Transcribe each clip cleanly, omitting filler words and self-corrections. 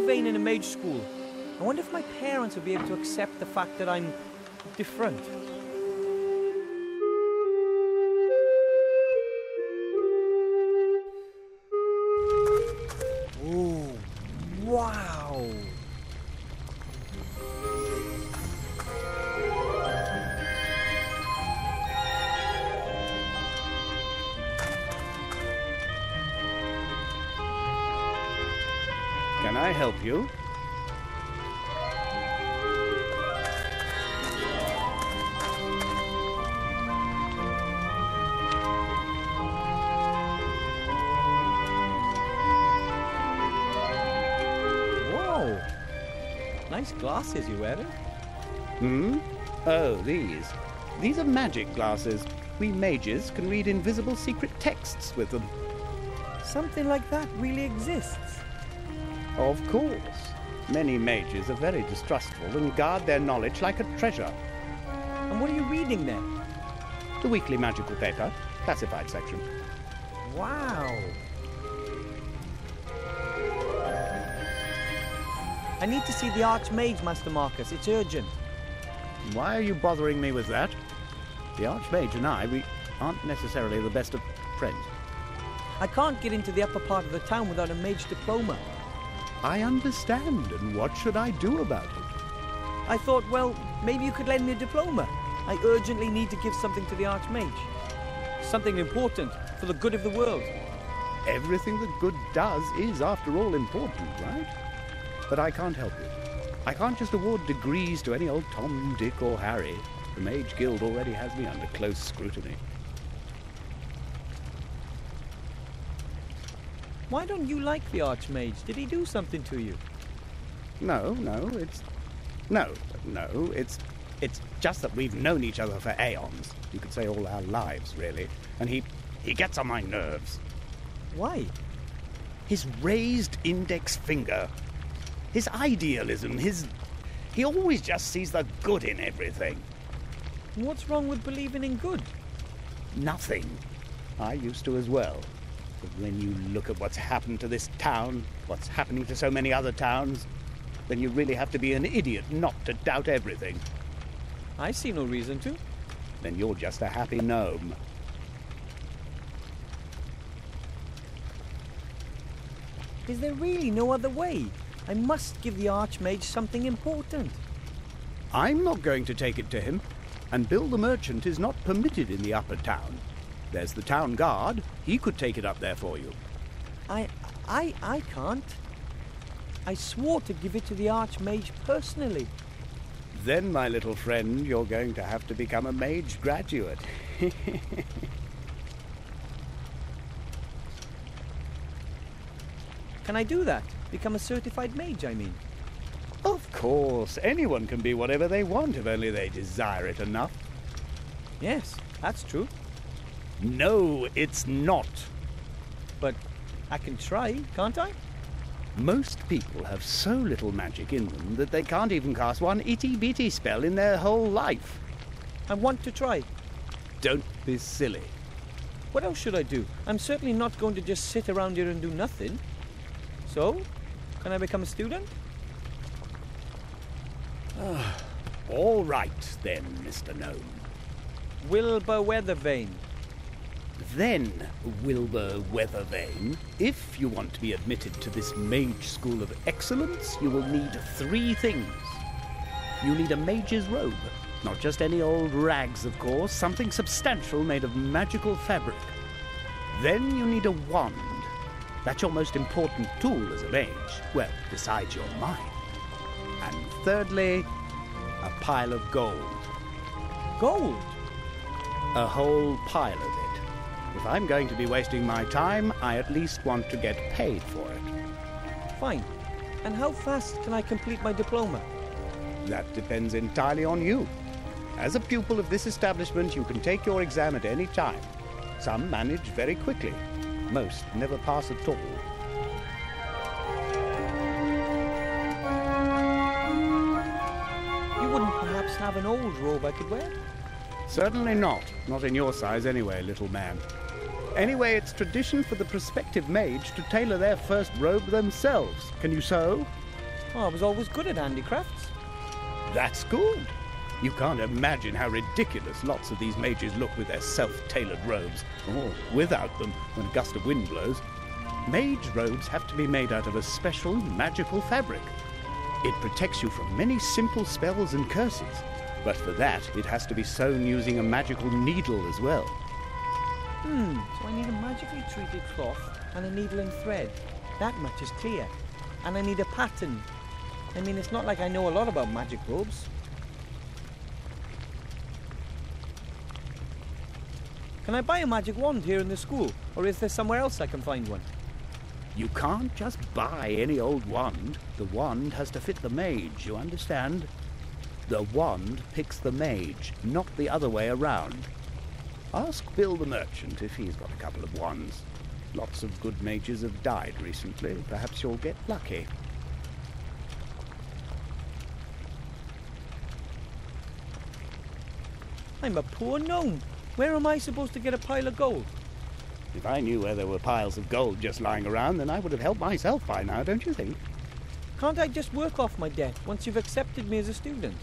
vain in a mage school. I wonder if my parents would be able to accept the fact that I'm different. Ooh, wow! Can I help you? Whoa! Nice glasses you're wearing. Hmm? Oh, these. These are magic glasses. We mages can read invisible secret texts with them. Something like that really exists. Of course. Many mages are very distrustful and guard their knowledge like a treasure. And what are you reading then? The weekly magical paper, classified section. Wow! I need to see the Archmage, Master Marcus. It's urgent. Why are you bothering me with that? The Archmage and I, we aren't necessarily the best of friends. I can't get into the upper part of the town without a mage diploma. I understand, and what should I do about it? I thought, well, maybe you could lend me a diploma. I urgently need to give something to the Archmage. Something important for the good of the world. Everything that good does is, after all, important, right? But I can't help you. I can't just award degrees to any old Tom, Dick, or Harry. The Mage Guild already has me under close scrutiny. Why don't you like the Archmage? Did he do something to you? No, it's just that we've known each other for aeons. You could say all our lives, really. And he gets on my nerves. Why? His raised index finger. His idealism, he always just sees the good in everything. What's wrong with believing in good? Nothing. I used to as well. But when you look at what's happened to this town, what's happening to so many other towns, then you really have to be an idiot not to doubt everything. I see no reason to. Then you're just a happy gnome. Is there really no other way? I must give the Archmage something important. I'm not going to take it to him, and Bill the Merchant is not permitted in the upper town. There's the town guard. He could take it up there for you. I can't. I swore to give it to the Archmage personally. Then, my little friend, you're going to have to become a mage graduate. Can I do that? Become a certified mage, I mean. Of course. Anyone can be whatever they want if only they desire it enough. Yes, that's true. No, it's not. But I can try, can't I? Most people have so little magic in them that they can't even cast one itty-bitty spell in their whole life. I want to try. Don't be silly. What else should I do? I'm certainly not going to just sit around here and do nothing. So, can I become a student? All right, then, Mr. Gnome. Wilbur Weathervane. Then, Wilbur Weathervane, if you want to be admitted to this mage school of excellence, you will need 3 things. You need a mage's robe. Not just any old rags, of course, something substantial made of magical fabric. Then you need a wand. That's your most important tool as a mage. Well, besides your mind. And thirdly, a pile of gold. Gold? A whole pile of it. If I'm going to be wasting my time, I at least want to get paid for it. Fine. And how fast can I complete my diploma? That depends entirely on you. As a pupil of this establishment, you can take your exam at any time. Some manage very quickly. Most never pass at all. You wouldn't perhaps have an old robe I could wear? Certainly not. Not in your size anyway, little man. Anyway, it's tradition for the prospective mage to tailor their first robe themselves. Can you sew? Oh, I was always good at handicrafts. That's good. You can't imagine how ridiculous lots of these mages look with their self-tailored robes, or without them when a gust of wind blows. Mage robes have to be made out of a special magical fabric. It protects you from many simple spells and curses, but for that it has to be sewn using a magical needle as well. So I need a magically treated cloth and a needle and thread. That much is clear. And I need a pattern. I mean, it's not like I know a lot about magic robes. Can I buy a magic wand here in the school, or is there somewhere else I can find one? You can't just buy any old wand. The wand has to fit the mage, you understand? The wand picks the mage, not the other way around. Ask Bill the merchant if he's got a couple of wands. Lots of good mages have died recently. Perhaps you'll get lucky. I'm a poor gnome. Where am I supposed to get a pile of gold? If I knew where there were piles of gold just lying around, then I would have helped myself by now, don't you think? Can't I just work off my debt once you've accepted me as a student?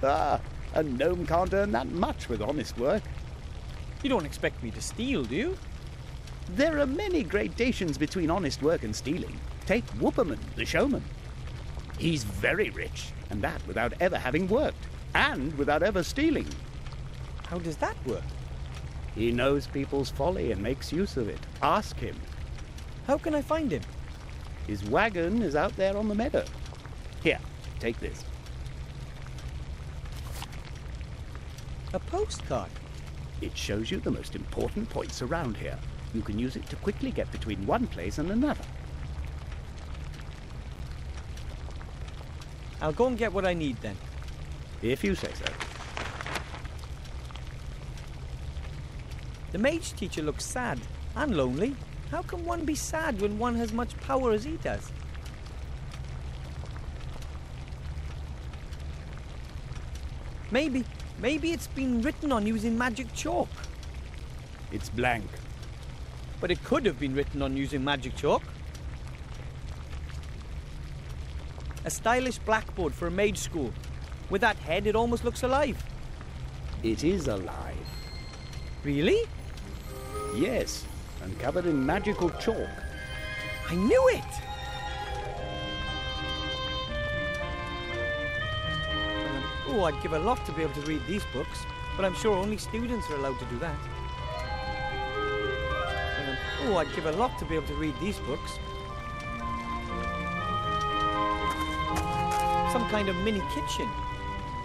Ah, a gnome can't earn that much with honest work. You don't expect me to steal, do you? There are many gradations between honest work and stealing. Take Whooperman, the showman. He's very rich, and that without ever having worked, and without ever stealing. How does that work? He knows people's folly and makes use of it. Ask him. How can I find him? His wagon is out there on the meadow. Here, take this. A postcard? It shows you the most important points around here. You can use it to quickly get between one place and another. I'll go and get what I need then. If you say so. The mage teacher looks sad and lonely. How can one be sad when one has much power as he does? Maybe it's been written on using magic chalk. It's blank. But it could have been written on using magic chalk. A stylish blackboard for a mage school. With that head, it almost looks alive. It is alive. Really? Yes, and covered in magical chalk. I knew it! I'd give a lot to be able to read these books, but I'm sure only students are allowed to do that. I'd give a lot to be able to read these books. Some kind of mini kitchen.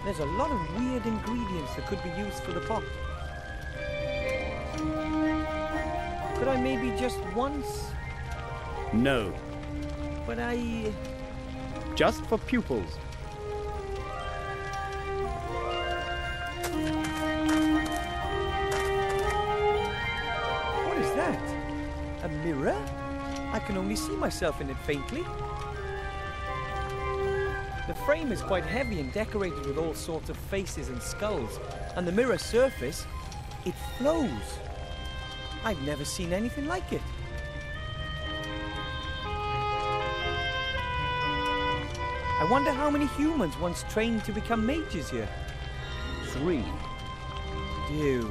There's a lot of weird ingredients that could be used for the pot. Could I maybe just once? No. But Just for pupils. What is that? A mirror? I can only see myself in it faintly. The frame is quite heavy and decorated with all sorts of faces and skulls, and the mirror surface, it flows. I've never seen anything like it. I wonder how many humans once trained to become mages here. 3. Dew.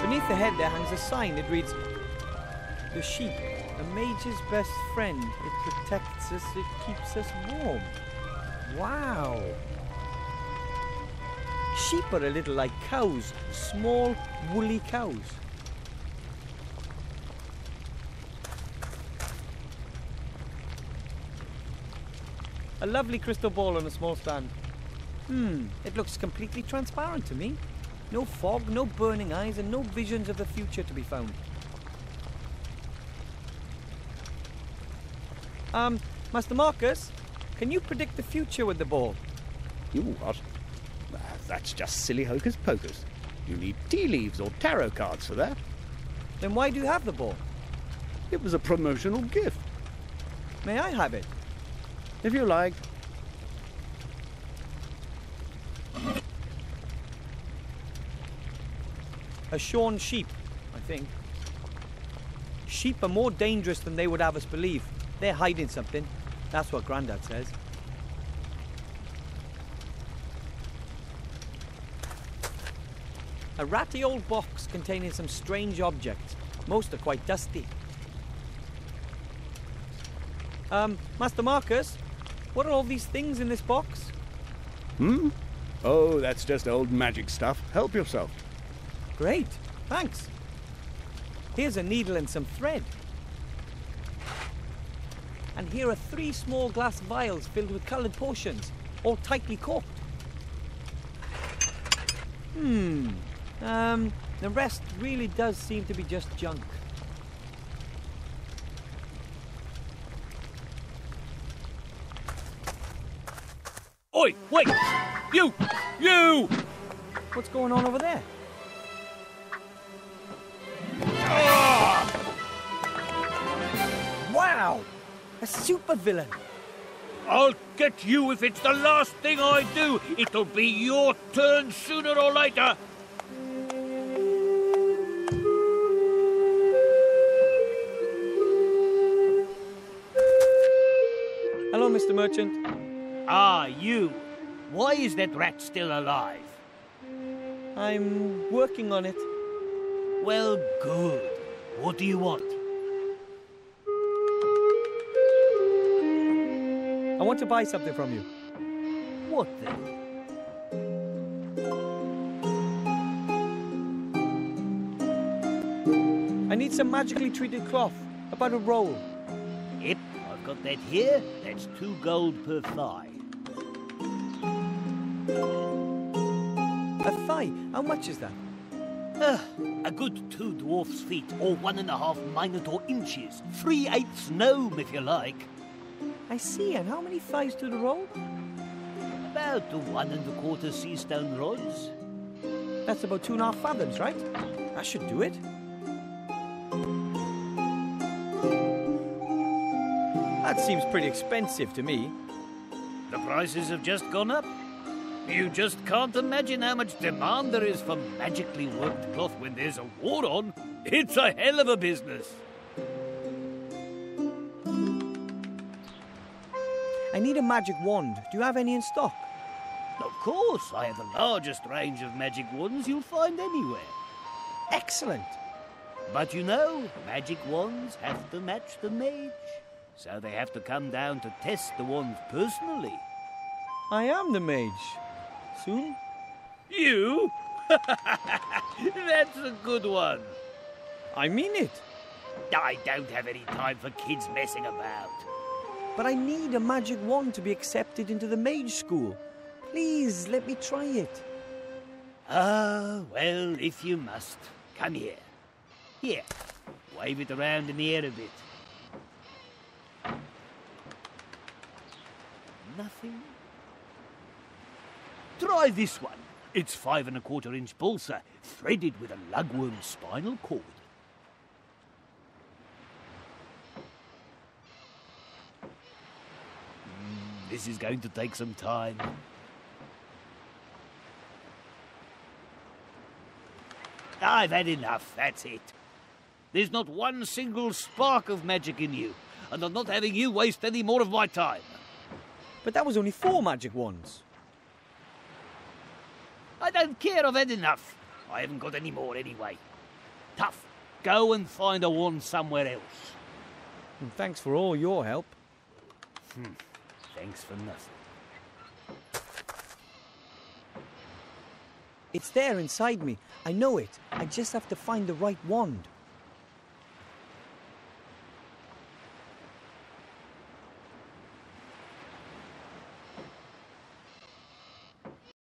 Beneath the head there hangs a sign. It reads, "The sheep, a mage's best friend. It protects us, it keeps us warm." Wow. Sheep are a little like cows, small, woolly cows. A lovely crystal ball on a small stand. It looks completely transparent to me. No fog, no burning eyes, and no visions of the future to be found. Master Marcus, can you predict the future with the ball? You what? That's just silly hocus pocus. You need tea leaves or tarot cards for that. Then why do you have the ball? It was a promotional gift. May I have it? If you like. A shorn sheep, I think. Sheep are more dangerous than they would have us believe. They're hiding something. That's what Grandad says. A ratty old box containing some strange objects. Most are quite dusty. Master Marcus, what are all these things in this box? Oh, that's just old magic stuff. Help yourself. Great, thanks. Here's a needle and some thread. And here are 3 small glass vials filled with coloured potions, all tightly corked. The rest really does seem to be just junk. Oi, wait! You! What's going on over there? Wow! A supervillain! I'll get you if it's the last thing I do. It'll be your turn sooner or later. Hello, Mr. Merchant. Ah, you. Why is that rat still alive? I'm working on it. Well, good. What do you want? I want to buy something from you. What then? I need some magically treated cloth. About a roll. Yep, I've got that here. That's 2 gold per thigh. A thigh? How much is that? A good 2 dwarf's feet, or 1.5 minotaur inches. 3/8 gnome, if you like. I see, and how many thighs to the roll? About 1 1/4 sea stone rods. That's about 2.5 fathoms, right? That should do it. That seems pretty expensive to me. The prices have just gone up. You just can't imagine how much demand there is for magically worked cloth when there's a war on. It's a hell of a business. I need a magic wand. Do you have any in stock? Of course, I have the largest range of magic wands you'll find anywhere. Excellent. But you know, magic wands have to match the mage. So they have to come down to test the wands personally. I am the mage. Soon? You? That's a good one. I mean it. I don't have any time for kids messing about. But I need a magic wand to be accepted into the mage school. Please, let me try it. Ah, well, if you must. Come here. Here, wave it around in the air a bit. Nothing? Try this one. It's 5 1/4 inch balsa, threaded with a lugworm spinal cord. This is going to take some time. I've had enough, that's it. There's not one single spark of magic in you, and I'm not having you waste any more of my time. But that was only 4 magic wands. I don't care, I've had enough. I haven't got any more anyway. Tough. Go and find a wand somewhere else. And thanks for all your help. Thanks for nothing. It's there inside me. I know it. I just have to find the right wand.